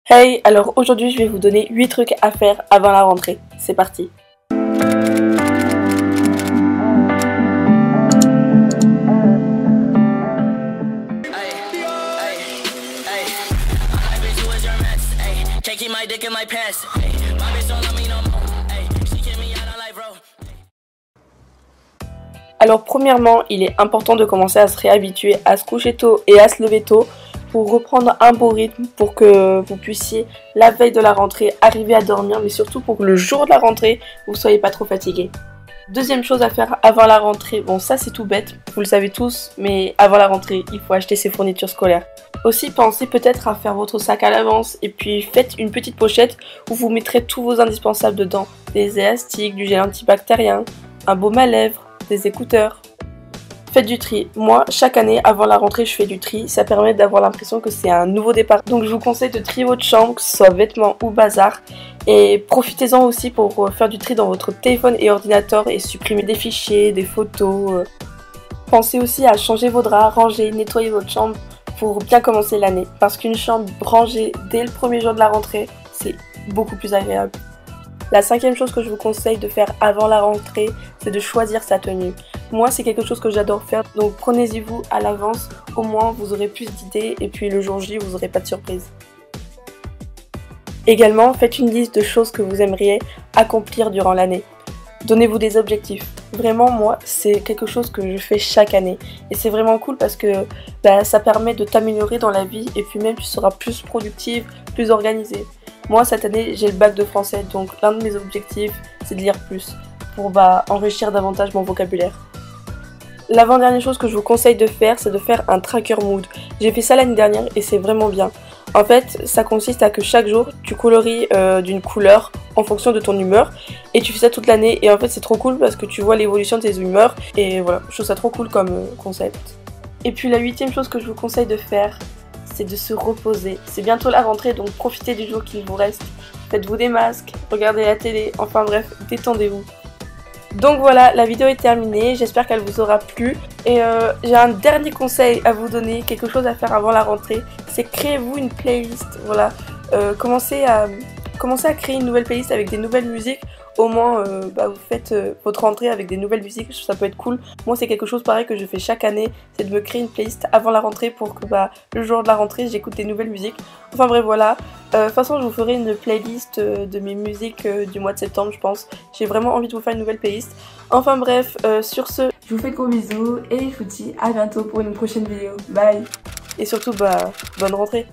Hey, alors aujourd'hui je vais vous donner 8 trucs à faire avant la rentrée. C'est parti. Alors premièrement, il est important de commencer à se réhabituer à se coucher tôt et à se lever tôt pour reprendre un beau rythme, pour que vous puissiez, la veille de la rentrée, arriver à dormir, mais surtout pour que le jour de la rentrée, vous ne soyez pas trop fatigué. Deuxième chose à faire avant la rentrée, bon ça c'est tout bête, vous le savez tous, mais avant la rentrée, il faut acheter ses fournitures scolaires. Aussi pensez peut-être à faire votre sac à l'avance et puis faites une petite pochette où vous mettrez tous vos indispensables dedans. Des élastiques, du gel antibactérien, un baume à lèvres, des écouteurs. Faites du tri. Moi, chaque année, avant la rentrée, je fais du tri. Ça permet d'avoir l'impression que c'est un nouveau départ. Donc je vous conseille de trier votre chambre, que ce soit vêtements ou bazar. Et profitez-en aussi pour faire du tri dans votre téléphone et ordinateur et supprimer des fichiers, des photos. Pensez aussi à changer vos draps, ranger, nettoyer votre chambre pour bien commencer l'année. Parce qu'une chambre rangée dès le premier jour de la rentrée, c'est beaucoup plus agréable. La cinquième chose que je vous conseille de faire avant la rentrée, c'est de choisir sa tenue. Moi, c'est quelque chose que j'adore faire, donc prenez-y vous à l'avance, au moins vous aurez plus d'idées et puis le jour J, vous n'aurez pas de surprise. Également, faites une liste de choses que vous aimeriez accomplir durant l'année. Donnez-vous des objectifs. Vraiment, moi, c'est quelque chose que je fais chaque année. Et c'est vraiment cool parce que ça permet de t'améliorer dans la vie et puis même tu seras plus productive, plus organisée. Moi, cette année, j'ai le bac de français, donc l'un de mes objectifs, c'est de lire plus pour enrichir davantage mon vocabulaire. L'avant-dernière chose que je vous conseille de faire, c'est de faire un tracker mood. J'ai fait ça l'année dernière et c'est vraiment bien. En fait, ça consiste à que chaque jour, tu colories d'une couleur en fonction de ton humeur et tu fais ça toute l'année et en fait c'est trop cool parce que tu vois l'évolution de tes humeurs et voilà, je trouve ça trop cool comme concept. Et puis la huitième chose que je vous conseille de faire, c'est de se reposer. C'est bientôt la rentrée, donc profitez du jour qu'il vous reste. Faites-vous des masques, regardez la télé, enfin bref, détendez-vous. Donc voilà, la vidéo est terminée, j'espère qu'elle vous aura plu. Et j'ai un dernier conseil à vous donner, quelque chose à faire avant la rentrée, c'est créez-vous une playlist. Voilà, commencez à créer une nouvelle playlist avec des nouvelles musiques. Au moins, vous faites votre rentrée avec des nouvelles musiques, ça peut être cool. Moi, c'est quelque chose pareil que je fais chaque année, c'est de me créer une playlist avant la rentrée pour que le jour de la rentrée, j'écoute des nouvelles musiques. Enfin bref, voilà. De toute façon, je vous ferai une playlist de mes musiques du mois de septembre, je pense. J'ai vraiment envie de vous faire une nouvelle playlist. Enfin bref, sur ce, je vous fais de gros bisous et je vous dis à bientôt pour une prochaine vidéo. Bye. Et surtout, bonne rentrée.